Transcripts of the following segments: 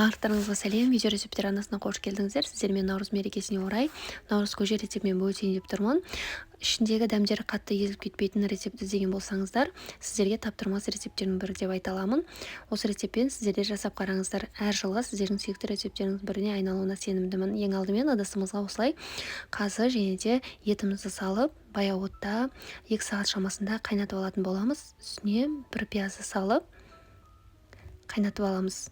Барлықтарыңызға сәлем, видео рецептер арнасына қош келдіңіздер. Сіздермен наурыз мерекесіне орай наурыз көже рецептімен бөлісейін деп тұрмын. Ішіндегі дәмдері қатты езіліп кетпейтін рецепт іздеген болсаңыздар, сіздерге таптырмас рецептердің бірі деп айта аламын. Осы рецептпен сіздер жасап қараңыздар. Әр жылға сіздердің сүйікті рецептеріңіз біріне айналуына сенімдімін. Ең алдымен ыдысымызға осылай қазы және де етімізді салып, баяу отта 2 сағат шамасында қайнатып алатын боламыз. Үстіне бір пиязды салып қайнатып аламыз.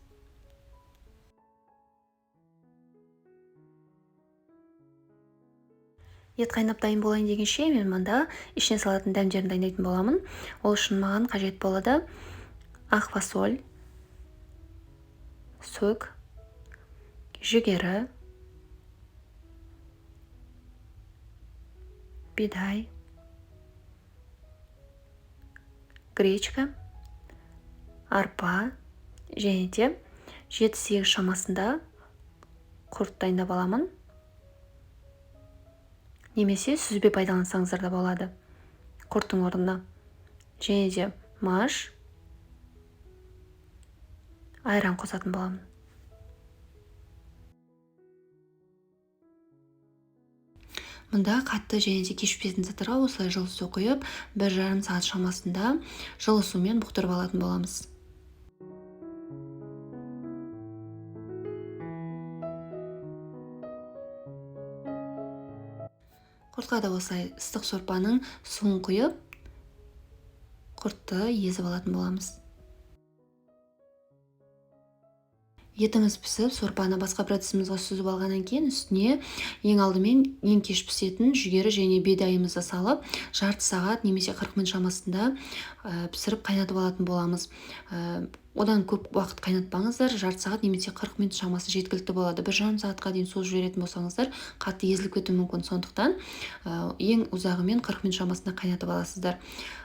Ет қайнап дайын болайын дегенше мен мында ішіне салатын дәмдерін дайындайтын боламын. Ол үшін маған қажет болады ақ фасоль, сүт, жүгері, бидай, гречка, арпа және де 7-8 шамасында құрт дайындап аламын. Немесе сүзбе пайдалансаңыздар да болады құрттың орнына. Және де маш, айран қосатын боламын. Мұнда қатты және де кешпейтін заттарға осылай жылы су құйып, 1,5 сағат шамасында жылы сумен бұқтырып алатын боламыз. Құртқа да осылай ыстық сорпаның суын құйып, құртты езіп алатын боламыз. Етіміз пісіп, сорпаны басқа бір ыдысымызға сүзіп алғаннан кейін үстіне ең алдымен ең кеш пісетін жүгері және бидайымызды салып, жарты сағат немесе 40 минут шамасында пісіріп қайнатып алатын боламыз. Одан көп уақыт қайнатпаңыздар, жарты сағат немесе 40 минут шамасы жеткілікті болады. 1,5 сағатқа дейін созып жіберетін болсаңыздар, қатты езіліп кетуі мүмкін. Сондықтан ең ұзағымен 40 минут шамасында қайнатып аласыздар.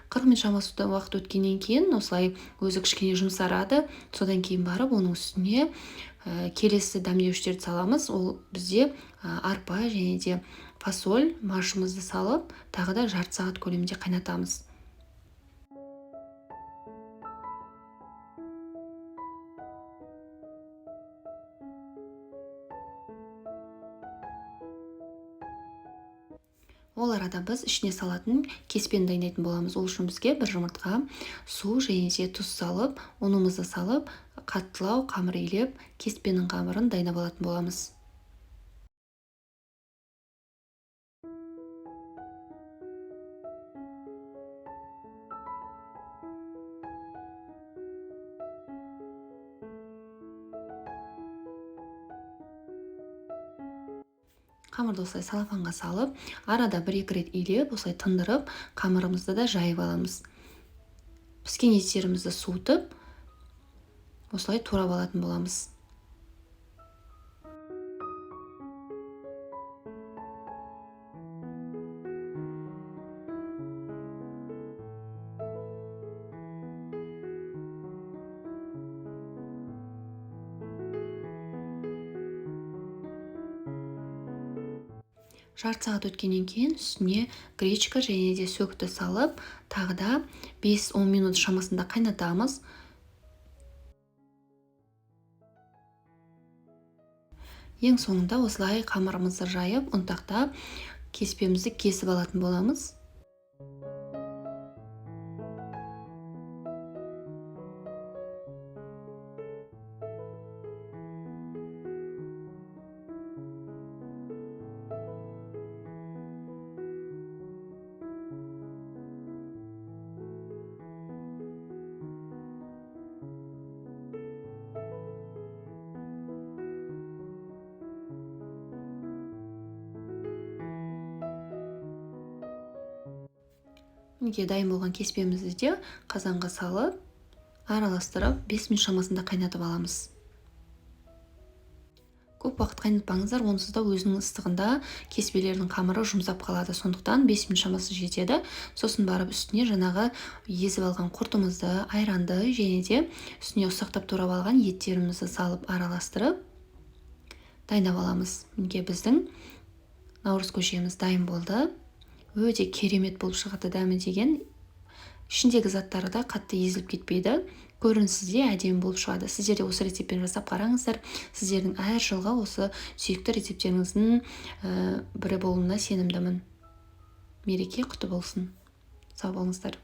40 минут шамасы уақыт өткеннен кейін осылай өзі кішкене жұмсарады. Содан кейін барып оның үстіне келесі дәмдеуіштерді саламыз. Ол бізде арпа және де фасоль машымызды салып, тағы да жарты сағат көлемінде қайнатамыз. Ол арада біз ішіне салатын кеспені дайындайтын боламыз. Ол үшін бізге бір жұмыртқа, су және де тұз салып, ұнымызды салып, қаттылау қамыр илеп, кеспенің қамырын дайындап алатын боламыз. Қамырды осылай салафанға салып, арада 1-2 рет илеп, осылай тындырып, қамырымызды да жайып аламыз. Піскен еттерімізді суытып, осылай турап алатын боламыз. Жарты сағат өткеннен кейін үстіне гречка және де сөкті салып, тағы да 5-10 минут шамасында қайнатамыз. Ең соңында осылай қамырымызды жайып, ұнтақтап, кеспемізді кесіп алатын боламыз. Неге дайын болған кеспемізді де қазанға салып, араластырып 5 минут шамасында қайнатып аламыз. Көп уақыт қайнатпаңыздар, онсыз да өзінің ыстығында кеспелердің қамыры жұмсап қалады. Сондықтан 5 минут шамасы жетеді. Сосын барып үстіне жаңағы езіп алған құртымызды, айранды және де үстіне ұсақтап турап алған еттерімізді салып араластырып дайындап аламыз. Неге біздің наурыз көжеміз дайын болды. Өте керемет болып шығады дәмі деген. Ішіндегі заттары да қатты езіліп кетпейді. көрінісі де әдемі болып шығады. Сіздер де осы рецептпен жасап қараңыздар. Сіздердің әр жылға осы сүйікті рецепттеріңіздің бірі болуына сенімдімін. Мереке құтты болсын. Сау болыңыздар.